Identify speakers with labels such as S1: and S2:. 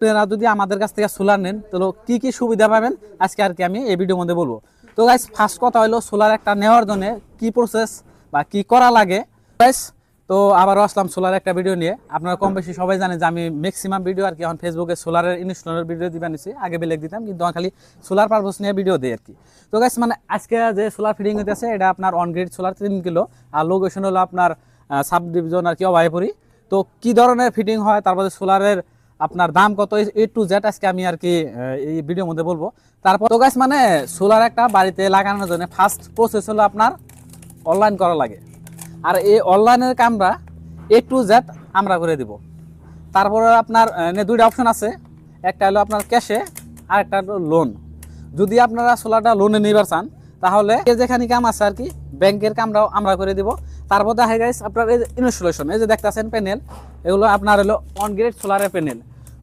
S1: আপনারা যদি আমাদের কাছ থেকে সোলার নেন তাহলে কি কি সুবিধা পাবেন আজকে আর কি আমি এই ভিডিওর মধ্যে বলবো। তো গাইস ফার্স্ট কথা হলো সোলার একটা নেওয়ার জন্য কি প্রসেস বা কি করা লাগে। গাইস তো আবারও আসলাম সোলার একটা ভিডিও নিয়ে। আপনারা কম বেশি সবাই জানেন যে আমি ম্যাক্সিমাম ভিডিও আর কি এখন ফেসবুকে সোলারের ইনস্টলের ভিডিও দিবেন নিছি, আগে বেলেগ দিতাম কিন্তু খালি সোলার পারপাস নিয়ে ভিডিও দিই আর কি। তো গাইস মানে আজকে যে সোলার ফিটিং হইতেছে এটা আপনার অন গ্রিড সোলার 3 কিলো, আর লোকেশন হলো আপনার সাব ডিভিশন আর কি অভয়পুরি। তো কি ধরনের ফিটিং হয়, তারপরে সোলারের আপনার দাম কত, এ টু জেড আজকে আমি আর কি এই ভিডিওর মধ্যে বলবো। তারপর তো গাইস মানে সোলার একটা বাড়িতে লাগানোর জন্য ফার্স্ট প্রসেস হলো আপনার অনলাইন করা লাগে, আর এই অনলাইনের কামরা এ টু জেড আমরা করে দিব। তারপরে আপনার দুইটা অপশন আছে, একটা হলো আপনার ক্যাশে আর একটা হলো লোন। যদি আপনারা সোলারটা লোনে নিবার চান তাহলে যেখানে কাম আছে আর কি ব্যাংকের কামরাও আমরা করে দিব। তারপর দেখা গাইস আপনার এই যে ইনস্টলেশন, এই যে দেখতেছেন প্যানেল, এগুলো আপনার হলো অন গ্রিড সোলারের প্যানেল।